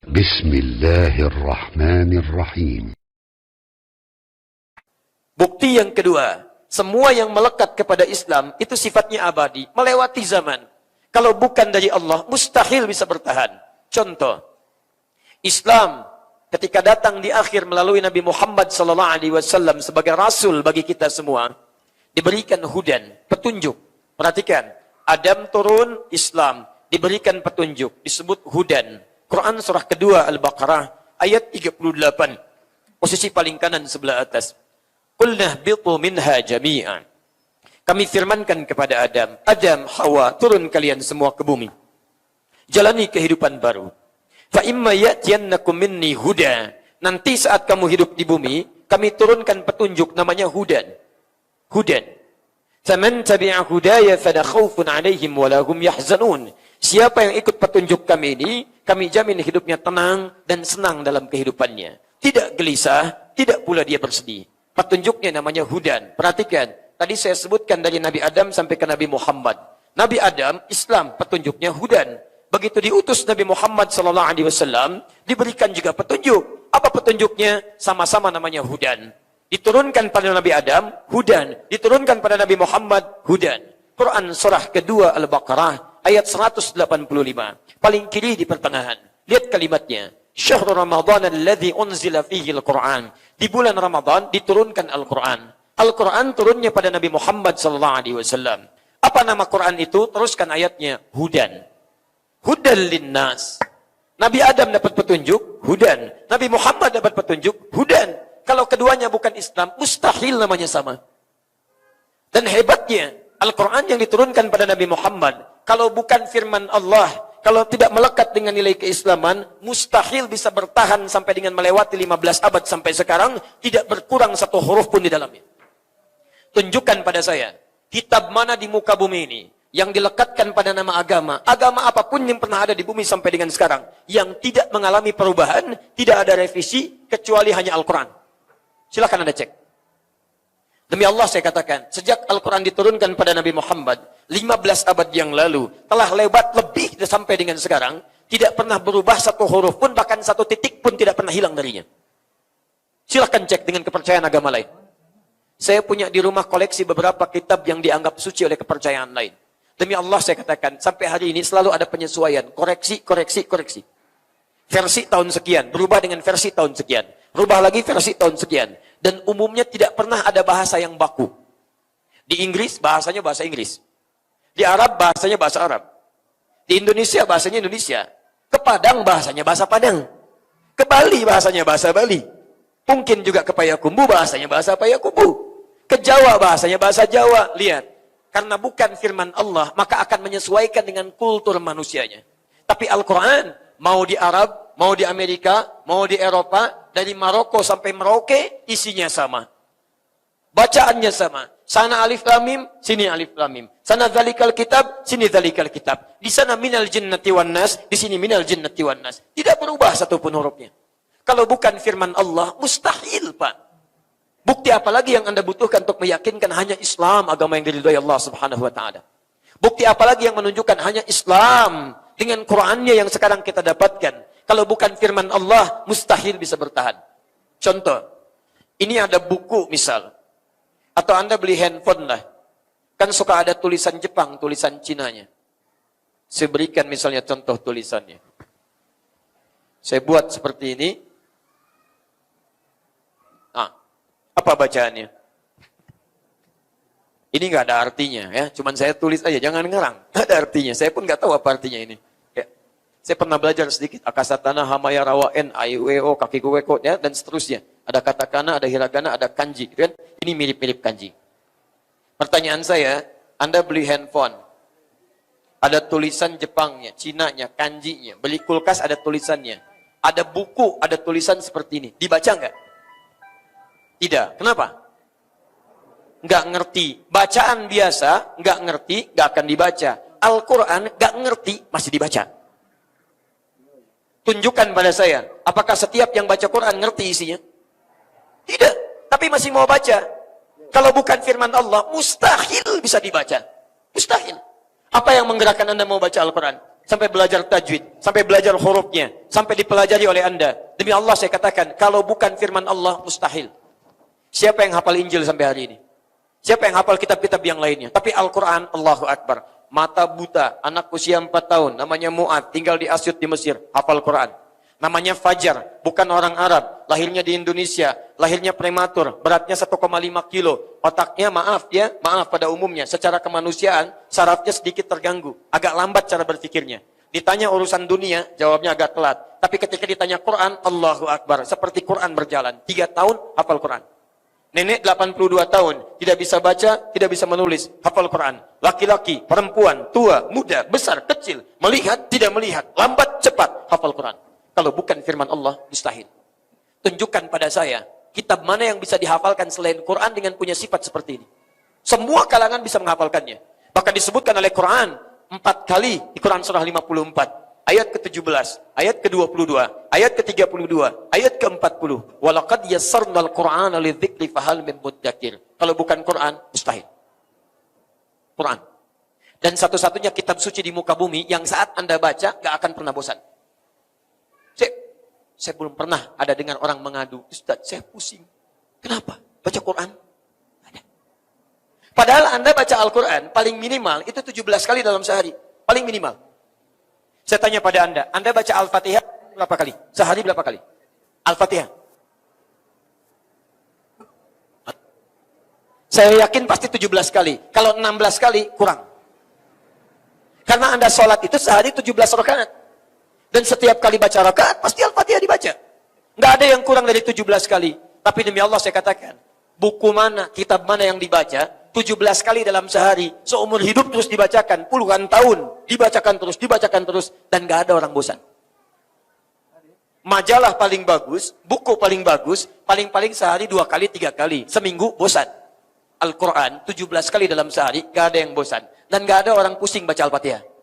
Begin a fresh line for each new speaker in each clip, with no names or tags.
Bismillahirrahmanirrahim.
Bukti yang kedua, semua yang melekat kepada Islam itu sifatnya abadi, melewati zaman. Kalau bukan dari Allah, mustahil bisa bertahan. Contoh, Islam ketika datang di akhir melalui Nabi Muhammad SAW sebagai rasul bagi kita semua, diberikan hudan, petunjuk. Perhatikan, Adam turun, Islam diberikan petunjuk, disebut hudan. Quran surah kedua Al-Baqarah ayat 38. Posisi paling kanan sebelah atas. Qulna bitu minha jami'an. Kami firmankan kepada Adam, Adam, Hawa, turun kalian semua ke bumi. Jalani kehidupan baru. Fa imma ya'tiyannakum minni huda. Nanti saat kamu hidup di bumi, kami turunkan petunjuk namanya hudan. Hudan. Faman tabi'a hudaya fala khaufun 'alaihim wa la hum yahzanun. Siapa yang ikut petunjuk kami ini, kami jamin hidupnya tenang dan senang dalam kehidupannya. Tidak gelisah, tidak pula dia bersedih. Petunjuknya namanya hudan. Perhatikan, tadi saya sebutkan dari Nabi Adam sampai ke Nabi Muhammad. Nabi Adam, Islam, petunjuknya hudan. Begitu diutus Nabi Muhammad SAW, diberikan juga petunjuk. Apa petunjuknya? Sama-sama namanya hudan. Diturunkan pada Nabi Adam, hudan. Diturunkan pada Nabi Muhammad, hudan. Quran surah kedua Al-Baqarah ayat 185. Paling kiri di pertengahan. Lihat kalimatnya. Syahrul Ramadan alladzi unzila fihi al-Quran. Di bulan Ramadan diturunkan Al-Quran. Al-Quran turunnya pada Nabi Muhammad SAW. Apa nama Quran itu? Teruskan ayatnya. Hudan. Hudan linnas. Nabi Adam dapat petunjuk, hudan. Nabi Muhammad dapat petunjuk, hudan. Kalau keduanya bukan Islam, mustahil namanya sama. Dan hebatnya, Al-Quran yang diturunkan pada Nabi Muhammad, kalau bukan firman Allah, kalau tidak melekat dengan nilai keislaman, mustahil bisa bertahan sampai dengan melewati 15 abad sampai sekarang, tidak berkurang satu huruf pun di dalamnya. Tunjukkan pada saya, kitab mana di muka bumi ini, yang dilekatkan pada nama agama, agama apapun yang pernah ada di bumi sampai dengan sekarang, yang tidak mengalami perubahan, tidak ada revisi, kecuali hanya Al-Quran. Silakan Anda cek. Demi Allah saya katakan, sejak Al-Quran diturunkan pada Nabi Muhammad, 15 abad yang lalu, telah lewat lebih sampai dengan sekarang, tidak pernah berubah satu huruf pun, bahkan satu titik pun tidak pernah hilang darinya. Silahkan cek dengan kepercayaan agama lain. Saya punya di rumah koleksi beberapa kitab yang dianggap suci oleh kepercayaan lain. Demi Allah saya katakan, sampai hari ini selalu ada penyesuaian, koreksi. Versi tahun sekian, berubah dengan versi tahun sekian. Berubah lagi versi tahun sekian. Dan umumnya tidak pernah ada bahasa yang baku. Di Inggris, bahasanya bahasa Inggris. Di Arab, bahasanya bahasa Arab. Di Indonesia, bahasanya Indonesia. Ke Padang, bahasanya bahasa Padang. Ke Bali, bahasanya bahasa Bali. Mungkin juga ke Payakumbuh, bahasanya bahasa Payakumbuh. Ke Jawa, bahasanya bahasa Jawa. Lihat. Karena bukan firman Allah, maka akan menyesuaikan dengan kultur manusianya. Tapi Al-Quran, mau di Arab, mau di Amerika, mau di Eropa, dari Maroko sampai Merauke, isinya sama. Bacaannya sama. Sana alif lam mim, sini alif lam mim. Sana dzalikal kitab, sini dzalikal kitab. Di sana minal jinnati wan nas, di sini minal jinnati wan nas. Tidak berubah satupun hurufnya. Kalau bukan firman Allah, mustahil, Pak. Bukti apa lagi yang Anda butuhkan untuk meyakinkan hanya Islam, agama yang diridhai Allah Subhanahu wa taala? Bukti apa lagi yang menunjukkan hanya Islam dengan Qur'annya yang sekarang kita dapatkan? Kalau bukan firman Allah, mustahil bisa bertahan. Contoh, ini ada buku misal. Atau Anda beli handphone lah. Kan suka ada tulisan Jepang, tulisan Cinanya. Saya berikan misalnya contoh tulisannya. Saya buat seperti ini. Nah, apa bacaannya? Ini nggak ada artinya ya. Cuman saya tulis aja, jangan ngarang. Nggak ada artinya. Saya pun nggak tahu apa artinya ini. Saya pernah belajar sedikit akasatana, hamaya, rawa, en, aiweo, kaki kuweko, ya, dan seterusnya. Ada katakana, ada hiragana, ada kanji. Gitu kan? Ini mirip-mirip kanji. Pertanyaan saya, Anda beli handphone. Ada tulisan Jepangnya, Cinanya, kanjinya. Beli kulkas ada tulisannya. Ada buku, ada tulisan seperti ini. Dibaca nggak? Tidak. Kenapa? Nggak ngerti. Bacaan biasa, nggak ngerti, nggak akan dibaca. Al-Quran, nggak ngerti, masih dibaca. Tunjukkan pada saya, apakah setiap yang baca Quran ngerti isinya? Tidak, tapi masih mau baca. Kalau bukan firman Allah, mustahil bisa dibaca. Mustahil. Apa yang menggerakkan Anda mau baca Al-Quran? sampai belajar tajwid, sampai belajar hurufnya, sampai dipelajari oleh Anda. Demi Allah saya katakan, kalau bukan firman Allah, mustahil. Siapa yang hafal Injil sampai hari ini? Siapa yang hafal kitab-kitab yang lainnya? Tapi Al-Quran, Allahu Akbar. Mata buta, anak usia 4 tahun, namanya Mu'ad, tinggal di Asyut di Mesir, hafal Quran. Namanya Fajar, bukan orang Arab, lahirnya di Indonesia, lahirnya prematur, beratnya 1,5 kilo. Otaknya maaf pada umumnya, secara kemanusiaan, sarafnya sedikit terganggu, agak lambat cara berpikirnya. Ditanya urusan dunia, jawabnya agak telat. Tapi ketika ditanya Quran, Allahu Akbar, seperti Quran berjalan. 3 tahun, hafal Quran. Nenek 82 tahun, tidak bisa baca, tidak bisa menulis, hafal Quran. Laki-laki, perempuan, tua, muda, besar, kecil, melihat, tidak melihat, lambat, cepat, hafal Quran. Kalau bukan firman Allah, mustahil. Tunjukkan pada saya, kitab mana yang bisa dihafalkan selain Quran dengan punya sifat seperti ini. Semua kalangan bisa menghafalkannya. Bahkan disebutkan oleh Quran 4 kali di Quran surah 54. Ayat ke-17, ayat ke-22, ayat ke-32, ayat ke-40. Walaqad yassarnal Qur'ana lidzikri fahal min muddakir. Kalau bukan Quran, mustahil. Quran. Dan satu-satunya kitab suci di muka bumi yang saat Anda baca, gak akan pernah bosan. Saya belum pernah ada dengar orang mengadu, Ustaz, saya pusing. Kenapa? Baca Quran? Ada. Padahal Anda baca Al-Quran, paling minimal, itu 17 kali dalam sehari. Paling minimal. Saya tanya pada Anda baca Al-Fatihah berapa kali? Sehari berapa kali? Al-Fatihah. Saya yakin pasti 17 kali. Kalau 16 kali, kurang. Karena Anda sholat itu sehari 17 rakaat. Dan setiap kali baca rakaat, pasti Al-Fatihah dibaca. Nggak ada yang kurang dari 17 kali. Tapi demi Allah saya katakan, buku mana, kitab mana yang dibaca, 17 kali dalam sehari, seumur hidup terus dibacakan, puluhan tahun, dibacakan terus, dan nggak ada orang bosan. Majalah paling bagus, buku paling bagus, paling-paling sehari 2 kali, 3 kali. Seminggu bosan. Al-Quran 17 kali dalam sehari, nggak ada yang bosan. Dan nggak ada orang pusing baca Al-Fatihah.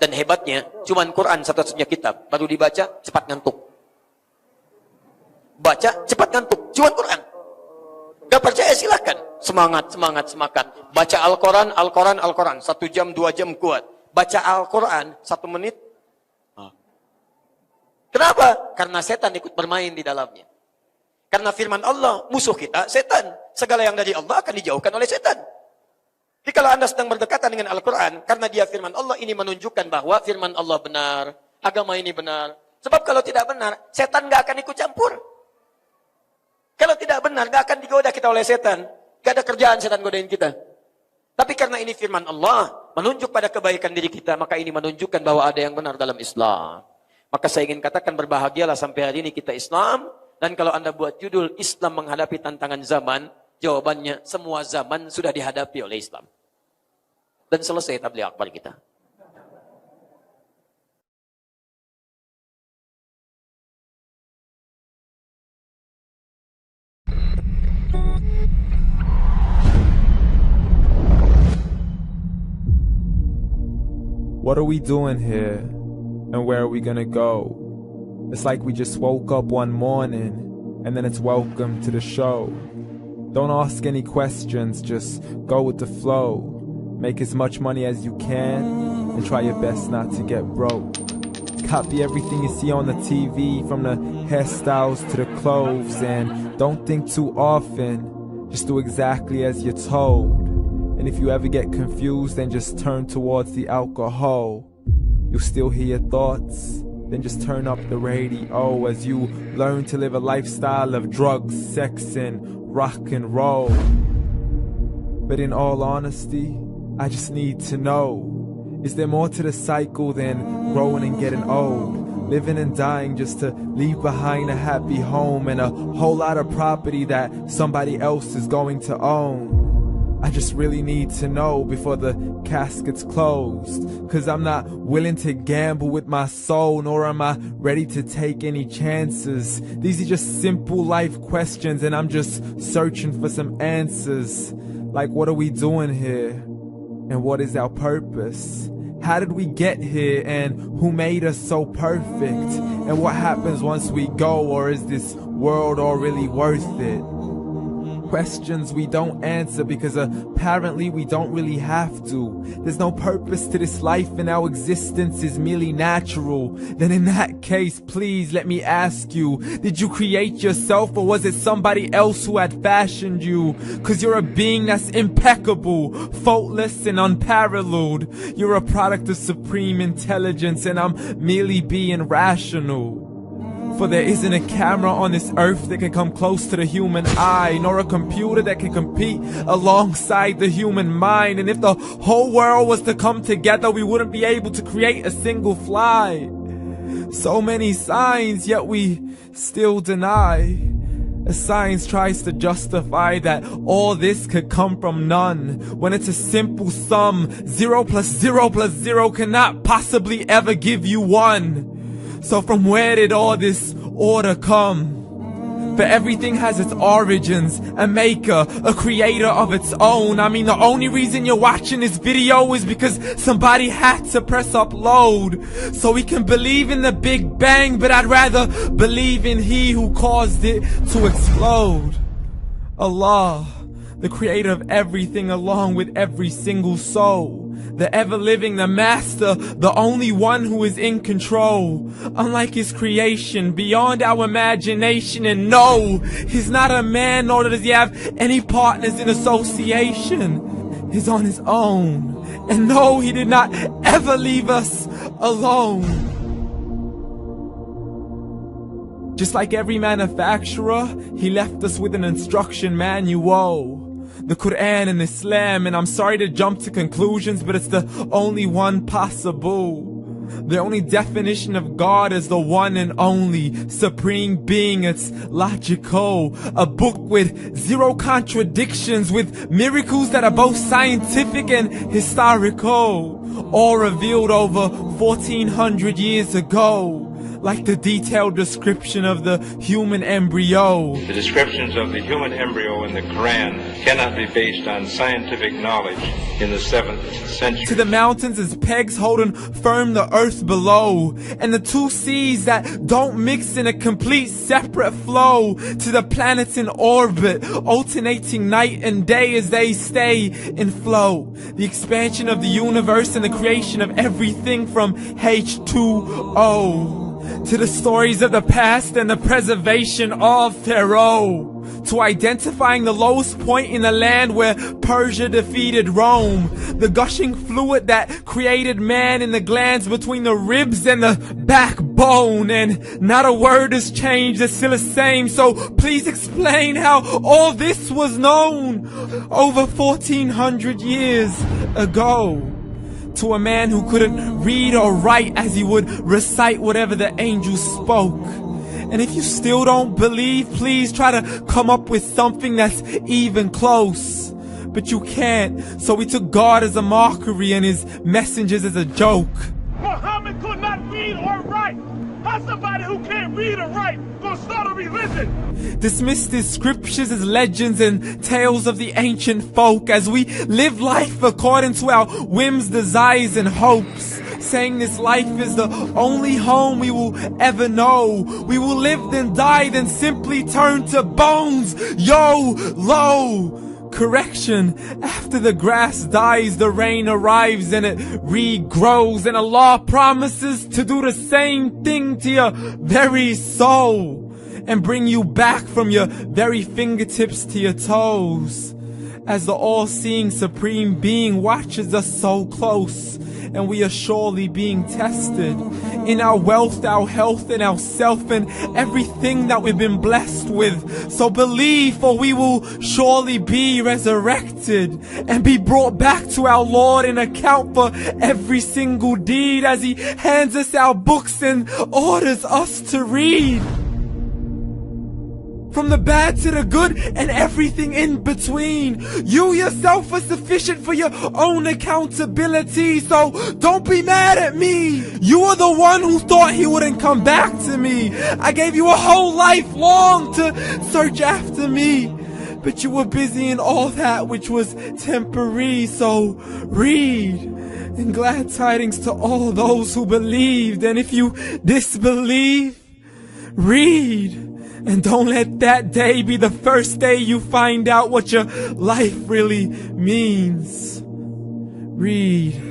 Dan hebatnya, cuman Quran satu-satunya kitab. Baru dibaca, cepat ngantuk. Baca, cepat ngantuk. Cuman Quran. Gak percaya silakan. Semangat. Baca Al-Quran. 1 jam, 2 jam kuat. Baca Al-Quran, 1 menit. Kenapa? Karena setan ikut bermain di dalamnya. Karena firman Allah, musuh kita setan. Segala yang dari Allah akan dijauhkan oleh setan. Jadi kalau Anda sedang berdekatan dengan Al-Quran, karena dia firman Allah, ini menunjukkan bahwa firman Allah benar, agama ini benar. Sebab kalau tidak benar, setan gak akan ikut campur. Kalau tidak benar, gak akan digoda kita oleh setan. Gak ada kerjaan setan godain kita. Tapi karena ini firman Allah, menunjuk pada kebaikan diri kita, maka ini menunjukkan bahwa ada yang benar dalam Islam. Maka saya ingin katakan berbahagialah sampai hari ini kita Islam. Dan kalau Anda buat judul Islam menghadapi tantangan zaman, jawabannya semua zaman sudah dihadapi oleh Islam. Dan selesai tabligh akbar kita.
What are we doing here? And where are we gonna go? It's like we just woke up one morning and then it's welcome to the show. Don't ask any questions, just go with the flow. Make as much money as you can and try your best not to get broke. Copy everything you see on the TV, from the hairstyles to the clothes, and don't think too often, just do exactly as you're told. And if you ever get confused, then just turn towards the alcohol. You'll still hear your thoughts, then just turn up the radio as you learn to live a lifestyle of drugs, sex, and rock and roll. But in all honesty, I just need to know, is there more to the cycle than growing and getting old? Living and dying just to leave behind a happy home and a whole lot of property that somebody else is going to own. I just really need to know before the casket's closed, 'cause I'm not willing to gamble with my soul, nor am I ready to take any chances. These are just simple life questions and I'm just searching for some answers. Like, what are we doing here? And what is our purpose? How did we get here, and who made us so perfect? And what happens once we go, or is this world all really worth it? questions we don't answer because apparently we don't really have to. There's no purpose to this life and our existence is merely natural. Then in that case, please let me ask you, did you create yourself or was it somebody else who had fashioned you? Cause you're a being that's impeccable, faultless and unparalleled. You're a product of supreme intelligence and I'm merely being rational. For there isn't a camera on this earth that can come close to the human eye, nor a computer that can compete alongside the human mind. And if the whole world was to come together, we wouldn't be able to create a single fly. So many signs, yet we still deny. As science tries to justify that all this could come from none, when it's a simple sum. 0 plus 0 plus 0 cannot possibly ever give you 1. So from where did all this order come? For everything has its origins, a maker, a creator of its own. I mean, the only reason you're watching this video is because somebody had to press upload. So we can believe in the Big Bang, but I'd rather believe in He who caused it to explode. Allah, the creator of everything along with every single soul. The ever-living, the master, the only one who is in control. Unlike his creation, beyond our imagination. And no, he's not a man, nor does he have any partners in association. He's on his own. And no, he did not ever leave us alone. Just like every manufacturer, he left us with an instruction manual. The Quran and Islam, and I'm sorry to jump to conclusions, but it's the only one possible. The only definition of God is the one and only supreme being. It's logical. A book with 0 contradictions, with miracles that are both scientific and historical, all revealed over 1400 years ago. Like the detailed description of the human embryo.
The descriptions of the human embryo in the Quran cannot be based on scientific knowledge in the 7th century.
To the mountains as pegs holding firm the earth below, and the 2 seas that don't mix in a complete separate flow. To the planets in orbit, alternating night and day as they stay in flow. The expansion of the universe and the creation of everything from H2O. To the stories of the past and the preservation of Pharaoh. To identifying the lowest point in the land where Persia defeated Rome. The gushing fluid that created man in the glands between the ribs and the backbone. And not a word has changed, it's still the same. So please explain how all this was known over 1400 years ago. To a man who couldn't read or write as he would recite whatever the angels spoke. And if you still don't believe, please try to come up with something that's even close. But you can't, so we took God as a mockery and his messengers as a joke.
Muhammad could not read or write. How's somebody who can't read or write gonna start a religion?
Dismissed his scriptures as legends and tales of the ancient folk as we live life according to our whims, desires, and hopes. Saying this life is the only home we will ever know. We will live then die, then simply turn to bones. YOLO! Correction, after the grass dies, the rain arrives and it regrows, and Allah promises to do the same thing to your very soul and bring you back from your very fingertips to your toes, as the all-seeing supreme being watches us so close, and we are surely being tested in our wealth, our health, and our self, and everything that we've been blessed with. So believe, for we will surely be resurrected and be brought back to our Lord and account for every single deed as he hands us our books and orders us to read. From the bad to the good and everything in between. You yourself are sufficient for your own accountability, so don't be mad at me. You are the one who thought he wouldn't come back to me. I gave you a whole life long to search after me, but you were busy in all that which was temporary, so read. And glad tidings to all those who believed, and if you disbelieve, read. And don't let that day be the first day you find out what your life really means. Read.